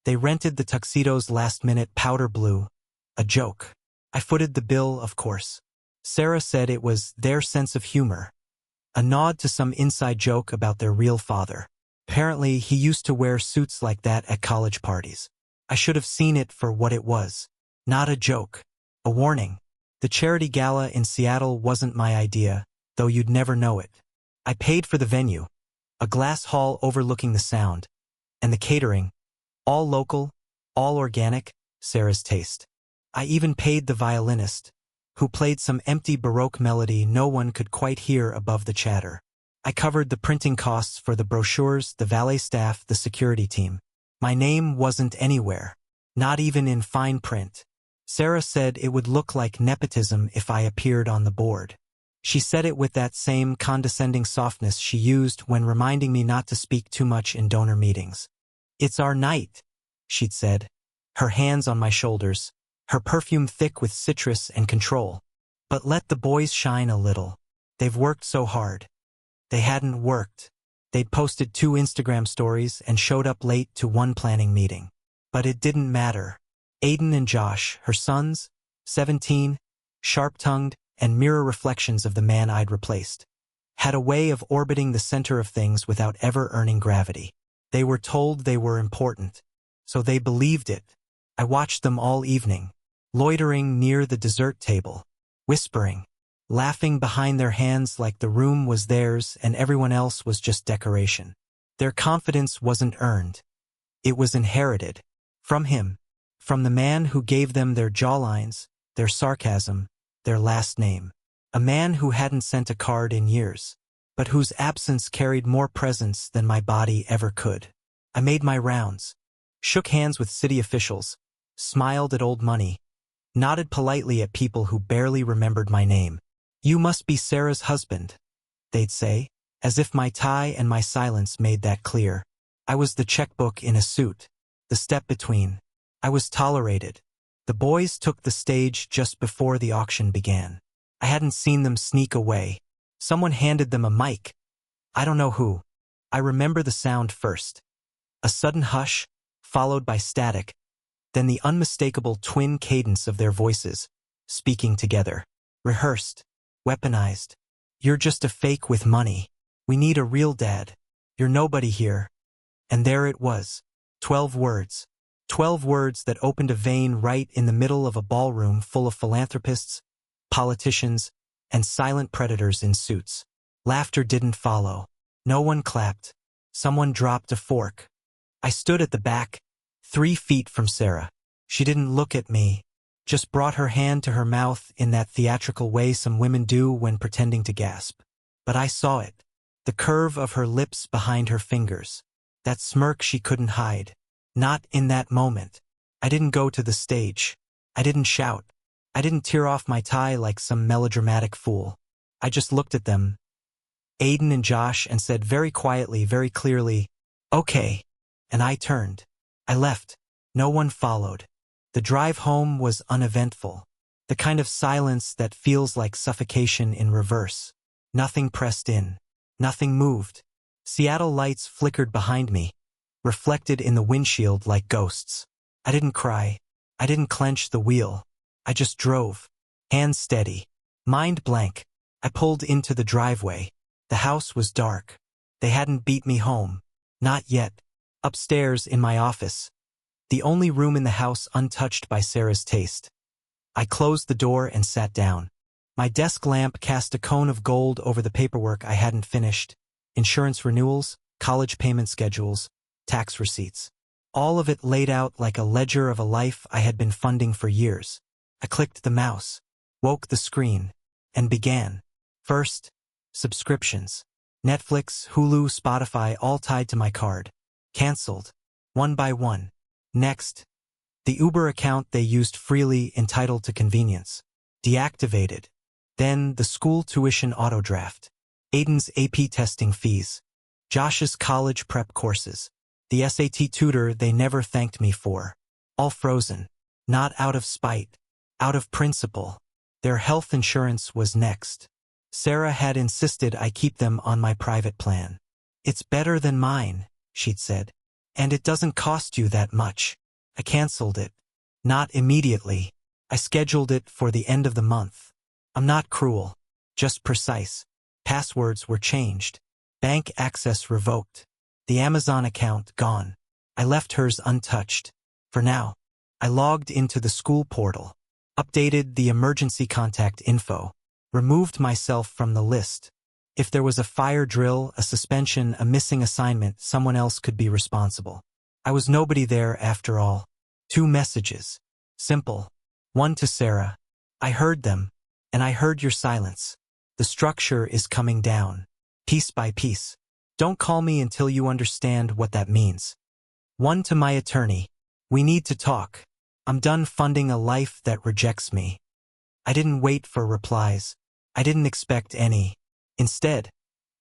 They rented the tuxedos last-minute powder blue. A joke. I footed the bill, of course. Sarah said it was their sense of humor. A nod to some inside joke about their real father. Apparently, he used to wear suits like that at college parties. I should have seen it for what it was. Not a joke. A warning. The charity gala in Seattle wasn't my idea, though you'd never know it. I paid for the venue. A glass hall overlooking the Sound. And the catering. All local, all organic, Sarah's taste. I even paid the violinist, who played some empty Baroque melody no one could quite hear above the chatter. I covered the printing costs for the brochures, the valet staff, the security team. My name wasn't anywhere, not even in fine print. Sarah said it would look like nepotism if I appeared on the board. She said it with that same condescending softness she used when reminding me not to speak too much in donor meetings. "It's our night," she'd said, her hands on my shoulders, her perfume thick with citrus and control. "But let the boys shine a little. They've worked so hard." They hadn't worked. They'd posted 2 Instagram stories and showed up late to 1 planning meeting. But it didn't matter. Aiden and Josh, her sons, 17, sharp-tongued, and mirror reflections of the man I'd replaced, had a way of orbiting the center of things without ever earning gravity. They were told they were important, so they believed it. I watched them all evening, loitering near the dessert table, whispering, laughing behind their hands like the room was theirs and everyone else was just decoration. Their confidence wasn't earned. It was inherited. From him. From the man who gave them their jawlines, their sarcasm, their last name. A man who hadn't sent a card in years, but whose absence carried more presence than my body ever could. I made my rounds, shook hands with city officials, smiled at old money, nodded politely at people who barely remembered my name. "You must be Sarah's husband," they'd say, as if my tie and my silence made that clear. I was the checkbook in a suit, the step between. I was tolerated. The boys took the stage just before the auction began. I hadn't seen them sneak away. Someone handed them a mic. I don't know who. I remember the sound first. A sudden hush, followed by static, then the unmistakable twin cadence of their voices, speaking together. Rehearsed. Weaponized. "You're just a fake with money. We need a real dad. You're nobody here." And there it was. 12 words. 12 words that opened a vein right in the middle of a ballroom full of philanthropists, politicians, and silent predators in suits. Laughter didn't follow. No one clapped. Someone dropped a fork. I stood at the back, 3 feet from Sarah. She didn't look at me, just brought her hand to her mouth in that theatrical way some women do when pretending to gasp. But I saw it. The curve of her lips behind her fingers. That smirk she couldn't hide. Not in that moment. I didn't go to the stage. I didn't shout. I didn't tear off my tie like some melodramatic fool. I just looked at them, Aiden and Josh, and said very quietly, very clearly, "Okay." And I turned. I left. No one followed. The drive home was uneventful. The kind of silence that feels like suffocation in reverse. Nothing pressed in. Nothing moved. Seattle lights flickered behind me, reflected in the windshield like ghosts. I didn't cry. I didn't clench the wheel. I just drove. Hands steady. Mind blank. I pulled into the driveway. The house was dark. They hadn't beat me home. Not yet. Upstairs in my office. The only room in the house untouched by Sarah's taste. I closed the door and sat down. My desk lamp cast a cone of gold over the paperwork I hadn't finished. Insurance renewals, college payment schedules, tax receipts. All of it laid out like a ledger of a life I had been funding for years. I clicked the mouse, woke the screen, and began. First, subscriptions. Netflix, Hulu, Spotify, all tied to my card. Cancelled. One by one. Next, the Uber account they used freely, entitled to convenience. Deactivated. Then the school tuition autodraft. Aiden's AP testing fees. Josh's college prep courses. The SAT tutor they never thanked me for. All frozen. Not out of spite. Out of principle. Their health insurance was next. Sarah had insisted I keep them on my private plan. "It's better than mine," she'd said. And it doesn't cost you that much. I canceled it. Not immediately. I scheduled it for the end of the month. I'm not cruel. Just precise. Passwords were changed. Bank access revoked. The Amazon account gone. I left hers untouched. For now. I logged into the school portal. Updated the emergency contact info. Removed myself from the list. If there was a fire drill, a suspension, a missing assignment, someone else could be responsible. I was nobody there after all. 2 messages. Simple. One to Sarah. I heard them. And I heard your silence. The structure is coming down. Piece by piece. Don't call me until you understand what that means. One to my attorney. We need to talk. I'm done funding a life that rejects me. I didn't wait for replies. I didn't expect any. Instead,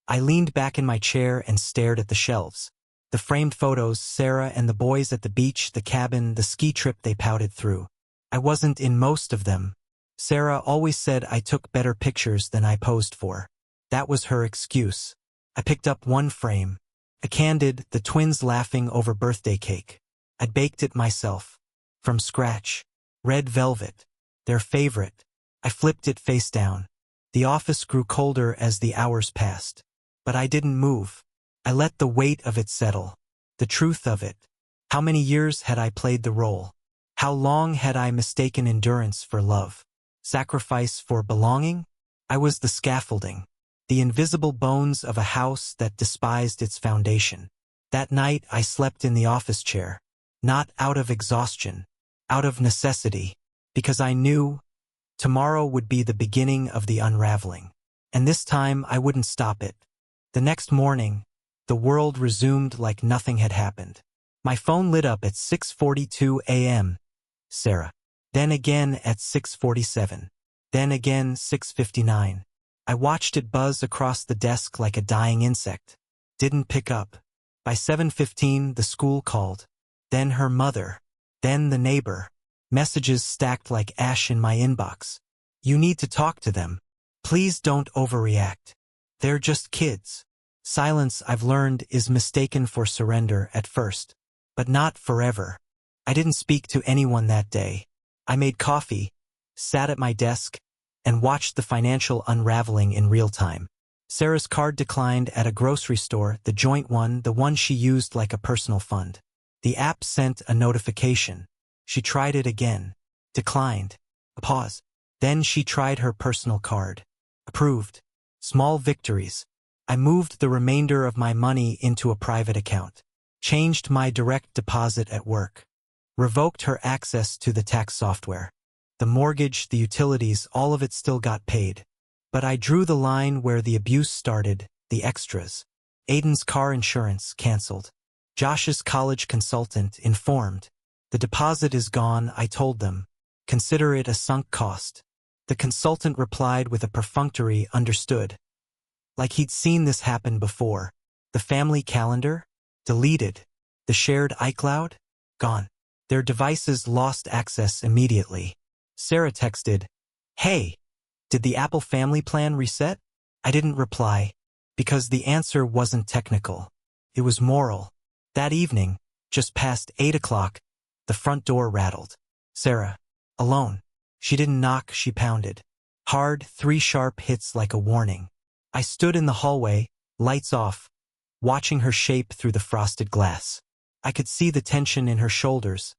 I leaned back in my chair and stared at the shelves. The framed photos, Sarah and the boys at the beach, the cabin, the ski trip they pouted through. I wasn't in most of them. Sarah always said I took better pictures than I posed for. That was her excuse. I picked up one frame. A candid, the twins laughing over birthday cake. I'd baked it myself. From scratch. Red velvet. Their favorite. I flipped it face down. The office grew colder as the hours passed. But I didn't move. I let the weight of it settle. The truth of it. How many years had I played the role? How long had I mistaken endurance for love? Sacrifice for belonging? I was the scaffolding. The invisible bones of a house that despised its foundation. That night I slept in the office chair. Not out of exhaustion. Out of necessity. Because I knew tomorrow would be the beginning of the unraveling. And this time I wouldn't stop it. The next morning, the world resumed like nothing had happened. My phone lit up at 6:42 a.m. Sarah. Then again at 6:47. Then again 6:59. I watched it buzz across the desk like a dying insect. Didn't pick up. By 7:15 the school called. Then her mother. Then the neighbor. Messages stacked like ash in my inbox. You need to talk to them. Please don't overreact. They're just kids. Silence, I've learned, is mistaken for surrender at first. But not forever. I didn't speak to anyone that day. I made coffee, sat at my desk, and watched the financial unraveling in real time. Sarah's card declined at a grocery store, the joint one, the one she used like a personal fund. The app sent a notification. She tried it again. Declined. A pause. Then she tried her personal card. Approved. Small victories. I moved the remainder of my money into a private account. Changed my direct deposit at work. Revoked her access to the tax software. The mortgage, the utilities, all of it still got paid. But I drew the line where the abuse started, the extras. Aiden's car insurance canceled. Josh's college consultant informed. The deposit is gone, I told them. Consider it a sunk cost. The consultant replied with a perfunctory understood. Like he'd seen this happen before. The family calendar? Deleted. The shared iCloud? Gone. Their devices lost access immediately. Sarah texted, "Hey, did the Apple family plan reset?" I didn't reply, because the answer wasn't technical. It was moral. That evening, just past 8 o'clock, the front door rattled. Sarah. Alone. She didn't knock, she pounded. Hard, 3 sharp hits like a warning. I stood in the hallway, lights off, watching her shape through the frosted glass. I could see the tension in her shoulders,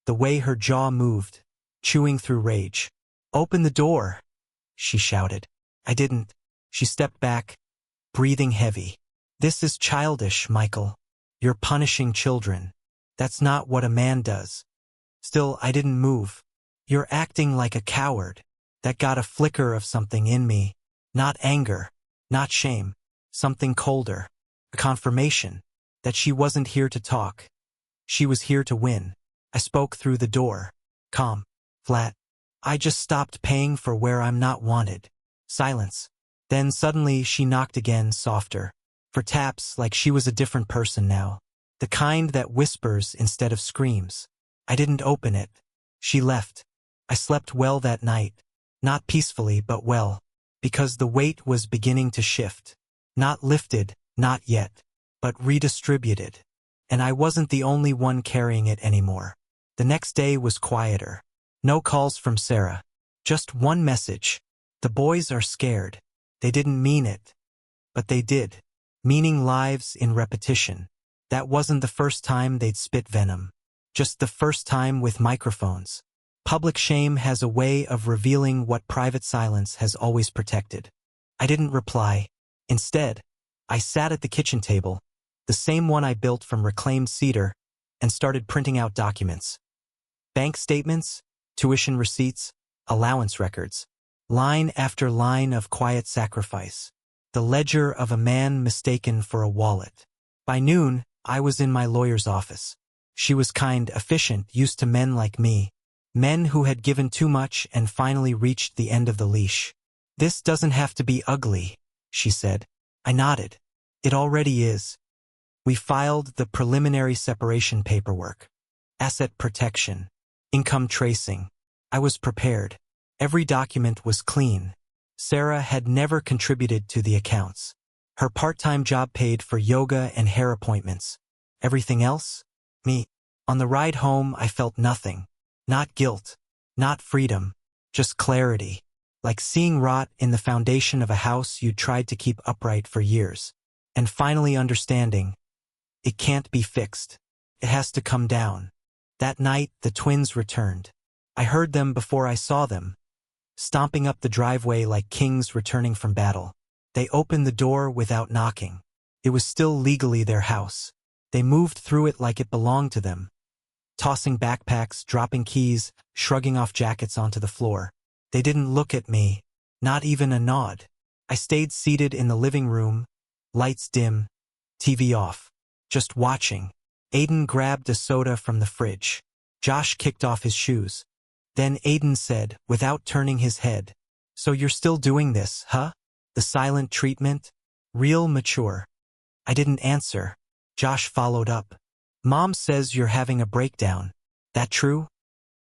the way her jaw moved, chewing through rage. "Open the door," she shouted. I didn't. She stepped back, breathing heavy. "This is childish, Michael. You're punishing children. That's not what a man does." Still, I didn't move. "You're acting like a coward." That got a flicker of something in me. Not anger, not shame, something colder. A confirmation that she wasn't here to talk. She was here to win. I spoke through the door. Calm. Flat. "I just stopped paying for where I'm not wanted." Silence. Then suddenly she knocked again, softer. For taps, like she was a different person now. The kind that whispers instead of screams. I didn't open it. She left. I slept well that night. Not peacefully, but well. Because the weight was beginning to shift. Not lifted, not yet. But redistributed. And I wasn't the only one carrying it anymore. The next day was quieter. No calls from Sarah. Just one message. The boys are scared. They didn't mean it. But they did. Meaning lives in repetition. That wasn't the first time they'd spit venom. Just the first time with microphones. Public shame has a way of revealing what private silence has always protected. I didn't reply. Instead, I sat at the kitchen table, the same one I built from reclaimed cedar, and started printing out documents. Bank statements, tuition receipts, allowance records. Line after line of quiet sacrifice. The ledger of a man mistaken for a wallet. By noon, I was in my lawyer's office. She was kind, efficient, used to men like me. Men who had given too much and finally reached the end of the leash. "This doesn't have to be ugly," she said. I nodded. "It already is." We filed the preliminary separation paperwork. Asset protection. Income tracing. I was prepared. Every document was clean. Sarah had never contributed to the accounts. Her part-time job paid for yoga and hair appointments. Everything else? Me. On the ride home, I felt nothing. Not guilt. Not freedom. Just clarity. Like seeing rot in the foundation of a house you tried to keep upright for years. And finally understanding. It can't be fixed. It has to come down. That night, the twins returned. I heard them before I saw them. Stomping up the driveway like kings returning from battle. They opened the door without knocking. It was still legally their house. They moved through it like it belonged to them. Tossing backpacks, dropping keys, shrugging off jackets onto the floor. They didn't look at me. Not even a nod. I stayed seated in the living room, lights dim, TV off. Just watching. Aiden grabbed a soda from the fridge. Josh kicked off his shoes. Then Aiden said, without turning his head, "So you're still doing this, huh? The silent treatment? Real mature." I didn't answer. Josh followed up. "Mom says you're having a breakdown. That true?"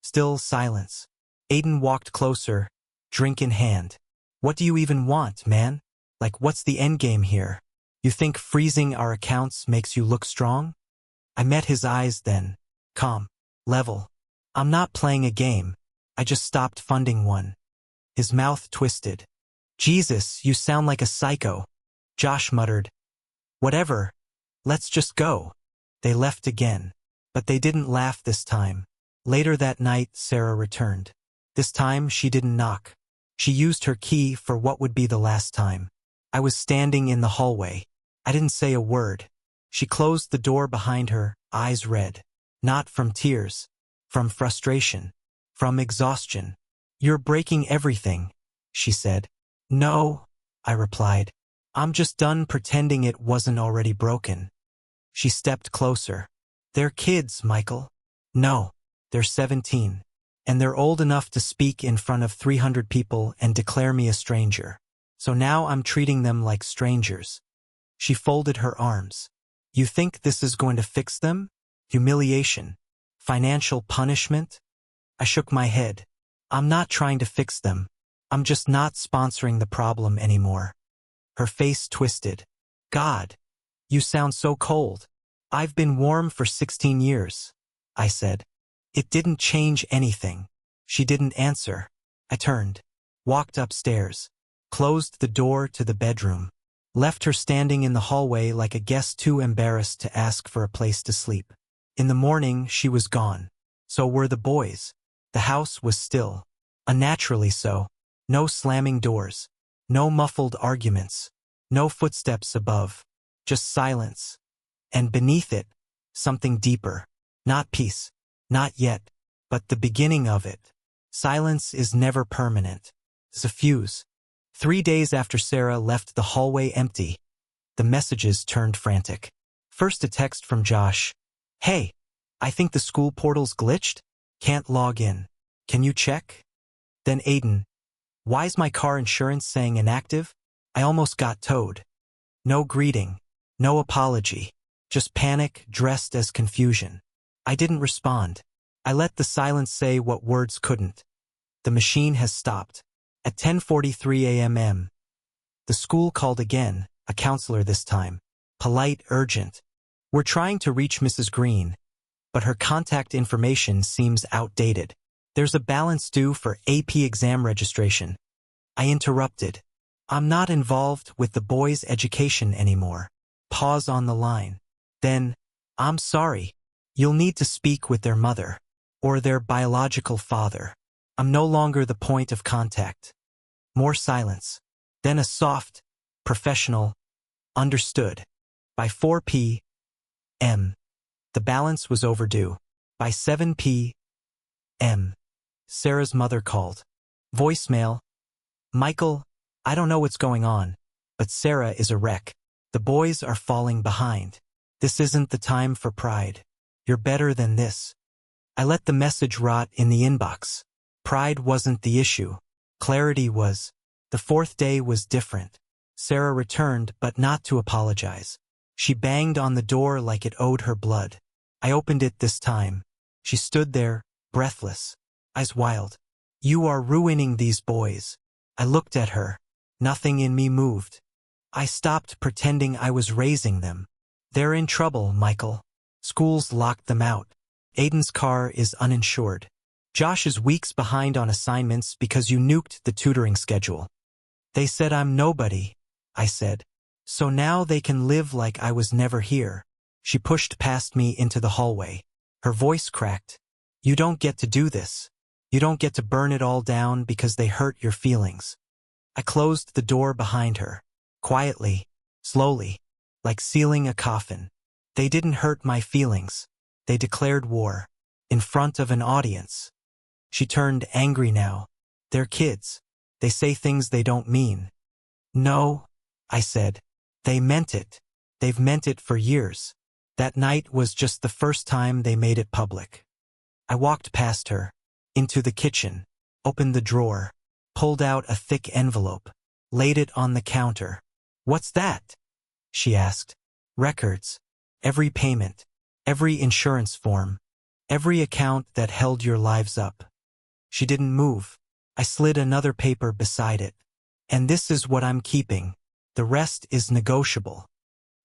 Still silence. Aiden walked closer, drink in hand. "What do you even want, man? Like, what's the endgame here? You think freezing our accounts makes you look strong?" I met his eyes then. Calm. Level. "I'm not playing a game. I just stopped funding one." His mouth twisted. "Jesus, you sound like a psycho." Josh muttered, "Whatever. Let's just go." They left again. But they didn't laugh this time. Later that night, Sarah returned. This time, she didn't knock. She used her key for what would be the last time. I was standing in the hallway. I didn't say a word. She closed the door behind her, eyes red. Not from tears. From frustration. From exhaustion. "You're breaking everything," she said. "No," I replied. "I'm just done pretending it wasn't already broken." She stepped closer. "They're kids, Michael." "No, they're 17. And they're old enough to speak in front of 300 people and declare me a stranger. So now I'm treating them like strangers." She folded her arms. "You think this is going to fix them? Humiliation? Financial punishment?" I shook my head. "I'm not trying to fix them. I'm just not sponsoring the problem anymore." Her face twisted. "God, you sound so cold." "I've been warm for 16 years, I said. It didn't change anything. She didn't answer. I turned, walked upstairs, closed the door to the bedroom, left her standing in the hallway like a guest too embarrassed to ask for a place to sleep. In the morning, she was gone. So were the boys. The house was still. Unnaturally so. No slamming doors. No muffled arguments. No footsteps above. Just silence. And beneath it, something deeper. Not peace. Not yet. But the beginning of it. Silence is never permanent. It's a fuse. 3 days after Sarah left the hallway empty, the messages turned frantic. First a text from Josh. "Hey, I think the school portal's glitched. Can't log in. Can you check?" Then Aiden. "Why's my car insurance saying inactive? I almost got towed." No greeting. No apology. Just panic dressed as confusion. I didn't respond. I let the silence say what words couldn't. The machine has stopped. At 10:43 a.m. The school called again, a counselor this time. Polite, urgent. We're trying to reach Mrs. Green, but her contact information seems outdated. There's a balance due for AP exam registration. I interrupted. I'm not involved with the boys' education anymore. Pause on the line. Then, I'm sorry. You'll need to speak with their mother, or their biological father. I'm no longer the point of contact. More silence. Then a soft, professional, understood. By 4 p.m. The balance was overdue. By 7 p.m. Sarah's mother called. Voicemail. Michael, I don't know what's going on, but Sarah is a wreck. The boys are falling behind. This isn't the time for pride. You're better than this. I let the message rot in the inbox. Pride wasn't the issue. Clarity was. The fourth day was different. Sarah returned, but not to apologize. She banged on the door like it owed her blood. I opened it this time. She stood there, breathless, eyes wild. You are ruining these boys. I looked at her. Nothing in me moved. I stopped pretending I was raising them. They're in trouble, Michael. Schools locked them out. Aiden's car is uninsured. Josh is weeks behind on assignments because you nuked the tutoring schedule. They said I'm nobody, I said. So now they can live like I was never here. She pushed past me into the hallway. Her voice cracked. You don't get to do this. You don't get to burn it all down because they hurt your feelings. I closed the door behind her. Quietly, slowly, like sealing a coffin. They didn't hurt my feelings. They declared war. In front of an audience. She turned angry now. They're kids. They say things they don't mean. No, I said. They meant it. They've meant it for years. That night was just the first time they made it public. I walked past her, into the kitchen, opened the drawer, pulled out a thick envelope, laid it on the counter. What's that? She asked. Records. Every payment. Every insurance form. Every account that held your lives up. She didn't move. I slid another paper beside it. And this is what I'm keeping. The rest is negotiable.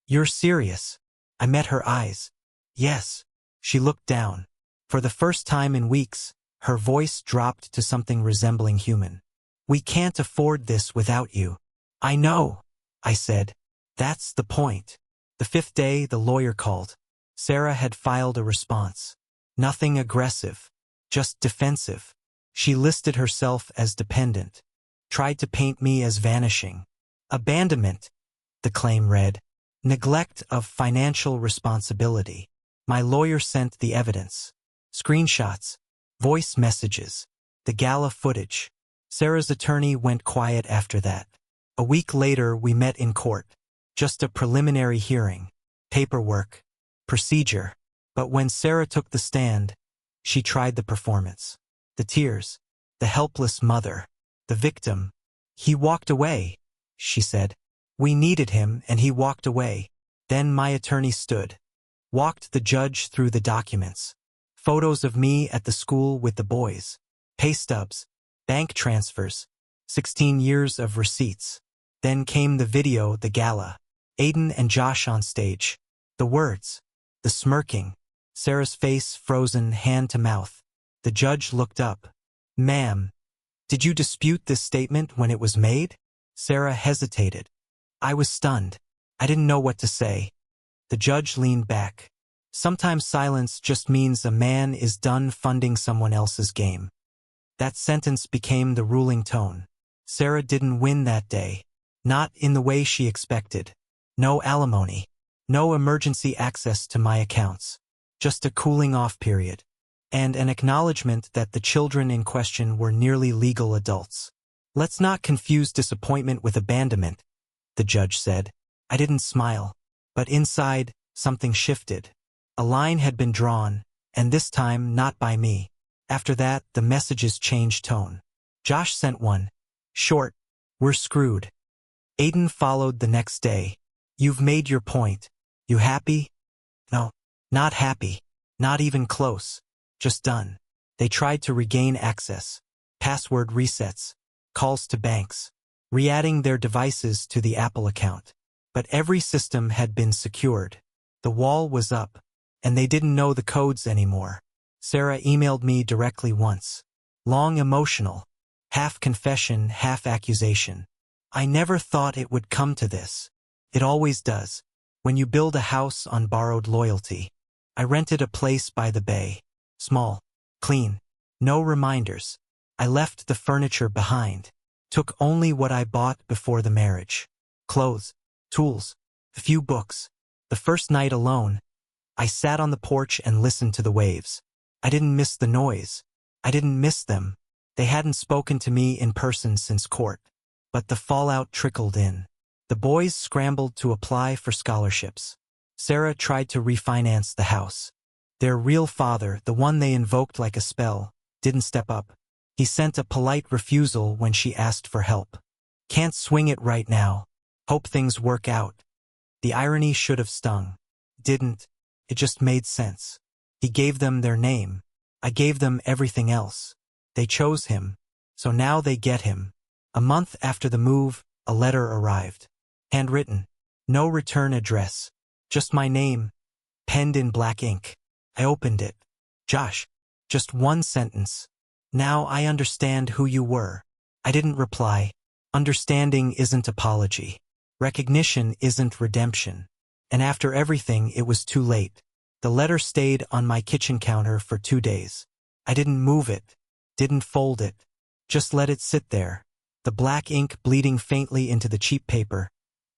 You're serious? I met her eyes. Yes. She looked down. For the first time in weeks, her voice dropped to something resembling human. We can't afford this without you. I know, I said. That's the point. The fifth day, the lawyer called. Sarah had filed a response. Nothing aggressive, just defensive. She listed herself as dependent, tried to paint me as vanishing. Abandonment, the claim read. Neglect of financial responsibility. My lawyer sent the evidence. Screenshots, voice messages, the gala footage. Sarah's attorney went quiet after that. A week later, we met in court. Just a preliminary hearing, paperwork, procedure. But when Sarah took the stand, she tried the performance. The tears, the helpless mother, the victim. He walked away, she said. We needed him and he walked away. Then my attorney stood, walked the judge through the documents. Photos of me at the school with the boys. Pay stubs, bank transfers, 16 years of receipts. Then came the video, the gala. Aiden and Josh on stage. The words, the smirking. Sarah's face frozen hand to mouth. The judge looked up. Ma'am, did you dispute this statement when it was made? Sarah hesitated. I was stunned. I didn't know what to say. The judge leaned back. Sometimes silence just means a man is done funding someone else's game. That sentence became the ruling tone. Sarah didn't win that day. Not in the way she expected. No alimony. No emergency access to my accounts. Just a cooling off period. And an acknowledgement that the children in question were nearly legal adults. Let's not confuse disappointment with abandonment, the judge said. I didn't smile. But inside, something shifted. A line had been drawn, and this time not by me. After that, the messages changed tone. Josh sent one. Short. We're screwed. Aiden followed the next day. You've made your point. You happy? No. Not happy. Not even close. Just done. They tried to regain access. Password resets. Calls to banks. Re-adding their devices to the Apple account. But every system had been secured. The wall was up, and they didn't know the codes anymore. Sarah emailed me directly once. Long, emotional. Half confession, half accusation. I never thought it would come to this. It always does. When you build a house on borrowed loyalty. I rented a place by the bay. Small. Clean. No reminders. I left the furniture behind. Took only what I bought before the marriage. Clothes. Tools. A few books. The first night alone, I sat on the porch and listened to the waves. I didn't miss the noise. I didn't miss them. They hadn't spoken to me in person since court. But the fallout trickled in. The boys scrambled to apply for scholarships. Sarah tried to refinance the house. Their real father, the one they invoked like a spell, didn't step up. He sent a polite refusal when she asked for help. Can't swing it right now. Hope things work out. The irony should have stung. Didn't. It just made sense. He gave them their name. I gave them everything else. They chose him. So now they get him. A month after the move, a letter arrived. Handwritten. No return address. Just my name. Penned in black ink. I opened it. Josh. Just one sentence. Now I understand who you were. I didn't reply. Understanding isn't apology. Recognition isn't redemption. And after everything, it was too late. The letter stayed on my kitchen counter for 2 days. I didn't move it. Didn't fold it. Just let it sit there. The black ink bleeding faintly into the cheap paper.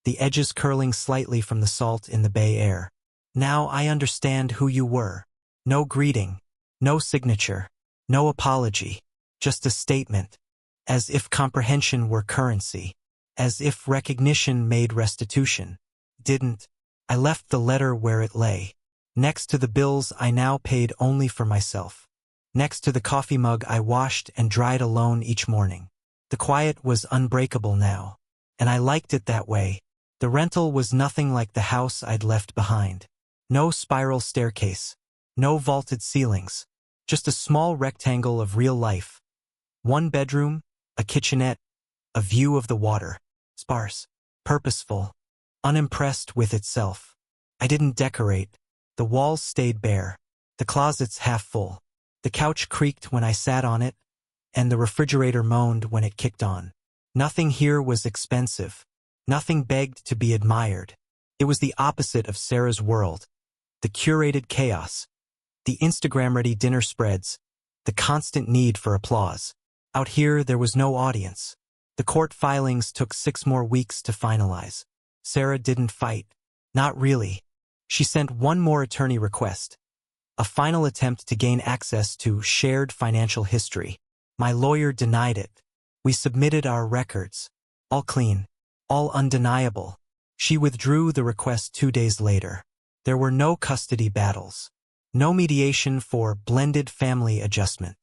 The edges curling slightly from the salt in the bay air. Now I understand who you were. No greeting. No signature. No apology. Just a statement. As if comprehension were currency. As if recognition made restitution. Didn't. I left the letter where it lay. Next to the bills I now paid only for myself. Next to the coffee mug I washed and dried alone each morning. The quiet was unbreakable now. And I liked it that way. The rental was nothing like the house I'd left behind. No spiral staircase. No vaulted ceilings. Just a small rectangle of real life. 1 bedroom, a kitchenette, a view of the water. Sparse. Purposeful. Unimpressed with itself. I didn't decorate. The walls stayed bare. The closets half full. The couch creaked when I sat on it, and the refrigerator moaned when it kicked on. Nothing here was expensive. Nothing begged to be admired. It was the opposite of Sarah's world. The curated chaos. The Instagram-ready dinner spreads. The constant need for applause. Out here, there was no audience. The court filings took 6 more weeks to finalize. Sarah didn't fight. Not really. She sent 1 more attorney request. A final attempt to gain access to shared financial history. My lawyer denied it. We submitted our records. All clean. All undeniable. She withdrew the request 2 days later. There were no custody battles. No mediation for blended family adjustment.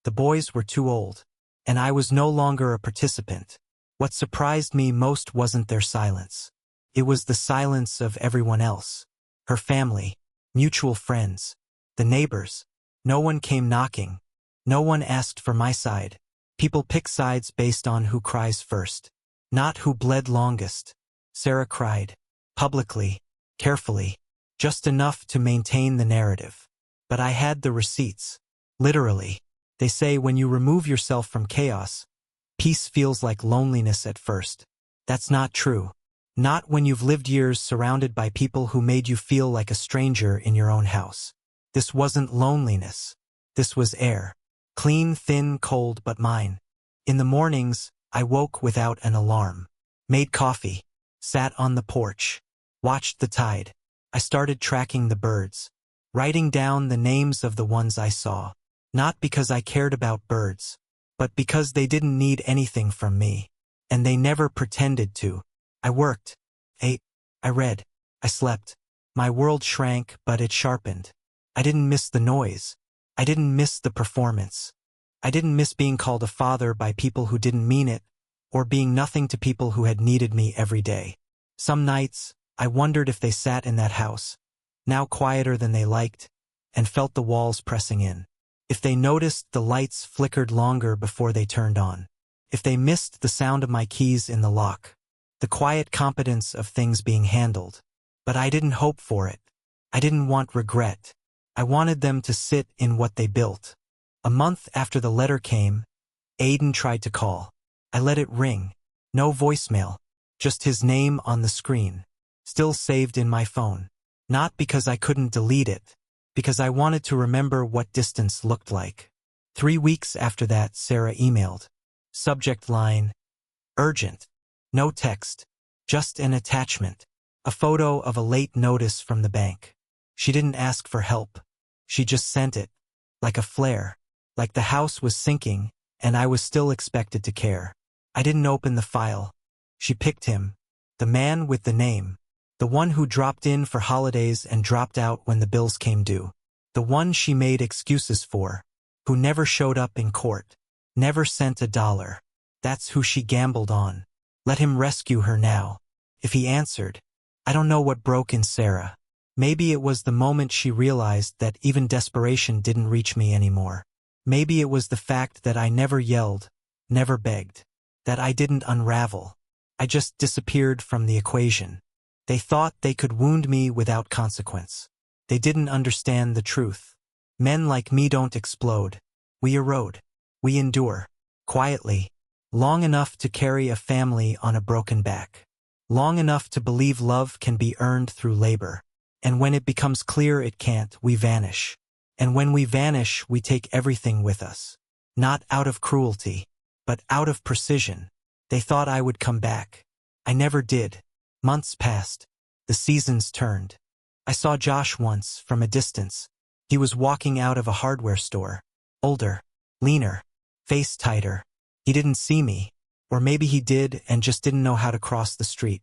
The boys were too old. And I was no longer a participant. What surprised me most wasn't their silence. It was the silence of everyone else. Her family, mutual friends, the neighbors. No one came knocking. No one asked for my side. People pick sides based on who cries first. Not who bled longest. Sarah cried. Publicly. Carefully. Just enough to maintain the narrative. But I had the receipts. Literally. They say when you remove yourself from chaos, peace feels like loneliness at first. That's not true. Not when you've lived years surrounded by people who made you feel like a stranger in your own house. This wasn't loneliness. This was air. Clean, thin, cold, but mine. In the mornings, I woke without an alarm. Made coffee. Sat on the porch. Watched the tide. I started tracking the birds. Writing down the names of the ones I saw. Not because I cared about birds, but because they didn't need anything from me. And they never pretended to. I worked. Ate. I read. I slept. My world shrank, but it sharpened. I didn't miss the noise. I didn't miss the performance. I didn't miss being called a father by people who didn't mean it, or being nothing to people who had needed me every day. Some nights, I wondered if they sat in that house, now quieter than they liked, and felt the walls pressing in. If they noticed the lights flickered longer before they turned on. If they missed the sound of my keys in the lock. The quiet competence of things being handled. But I didn't hope for it. I didn't want regret. I wanted them to sit in what they built. A month after the letter came, Aiden tried to call. I let it ring. No voicemail. Just his name on the screen. Still saved in my phone. Not because I couldn't delete it. Because I wanted to remember what distance looked like. 3 weeks after that, Sarah emailed. Subject line: urgent. No text. Just an attachment. A photo of a late notice from the bank. She didn't ask for help. She just sent it. Like a flare. Like the house was sinking, and I was still expected to care. I didn't open the file. She picked him. The man with the name. The one who dropped in for holidays and dropped out when the bills came due. The one she made excuses for. Who never showed up in court. Never sent $1. That's who she gambled on. Let him rescue her now. If he answered. I don't know what broke in Sarah. Maybe it was the moment she realized that even desperation didn't reach me anymore. Maybe it was the fact that I never yelled, never begged. That I didn't unravel. I just disappeared from the equation. They thought they could wound me without consequence. They didn't understand the truth. Men like me don't explode. We erode. We endure. Quietly. Long enough to carry a family on a broken back. Long enough to believe love can be earned through labor. And when it becomes clear it can't, we vanish. And when we vanish, we take everything with us. Not out of cruelty, but out of precision. They thought I would come back. I never did. Months passed. The seasons turned. I saw Josh once, from a distance. He was walking out of a hardware store. Older. Leaner. Face tighter. He didn't see me. Or maybe he did and just didn't know how to cross the street.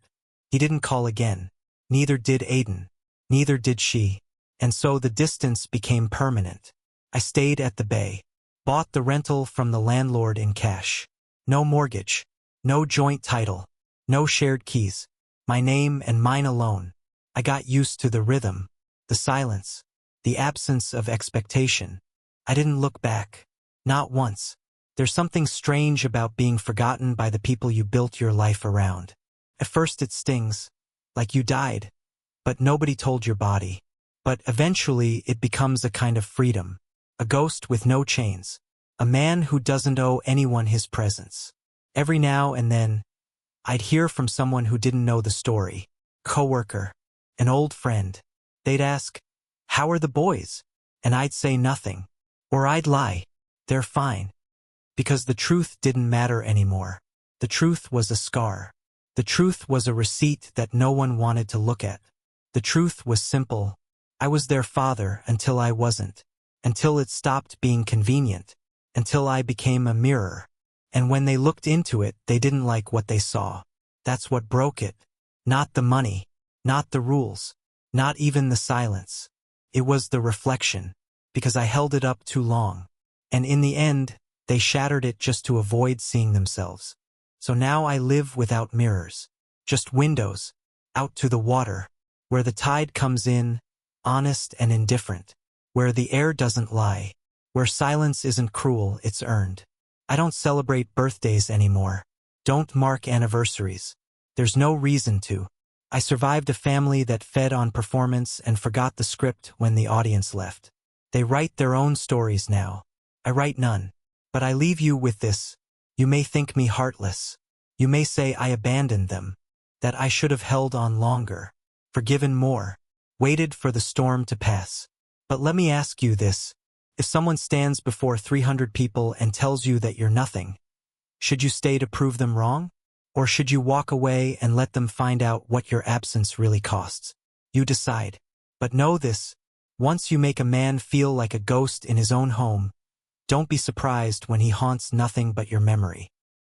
He didn't call again. Neither did Aiden. Neither did she. And so the distance became permanent. I stayed at the bay. Bought the rental from the landlord in cash. No mortgage. No joint title. No shared keys. My name and mine alone. I got used to the rhythm. The silence. The absence of expectation. I didn't look back. Not once. There's something strange about being forgotten by the people you built your life around. At first it stings. Like you died. But nobody told your body. But eventually it becomes a kind of freedom. A ghost with no chains. A man who doesn't owe anyone his presence. Every now and then, I'd hear from someone who didn't know the story. Coworker. An old friend. They'd ask, "How are the boys?" And I'd say nothing. Or I'd lie. "They're fine." Because the truth didn't matter anymore. The truth was a scar. The truth was a receipt that no one wanted to look at. The truth was simple. I was their father until I wasn't. Until it stopped being convenient. Until I became a mirror. And when they looked into it, they didn't like what they saw. That's what broke it. Not the money. Not the rules. Not even the silence. It was the reflection. Because I held it up too long. And in the end, they shattered it just to avoid seeing themselves. So now I live without mirrors. Just windows. Out to the water. Where the tide comes in, honest and indifferent. Where the air doesn't lie. Where silence isn't cruel, it's earned. I don't celebrate birthdays anymore. Don't mark anniversaries. There's no reason to. I survived a family that fed on performance and forgot the script when the audience left. They write their own stories now. I write none. But I leave you with this. You may think me heartless. You may say I abandoned them. That I should have held on longer. Forgiven more. Waited for the storm to pass. But let me ask you this. If someone stands before 300 people and tells you that you're nothing, should you stay to prove them wrong? Or should you walk away and let them find out what your absence really costs? You decide. But know this. Once you make a man feel like a ghost in his own home, don't be surprised when he haunts nothing but your memory.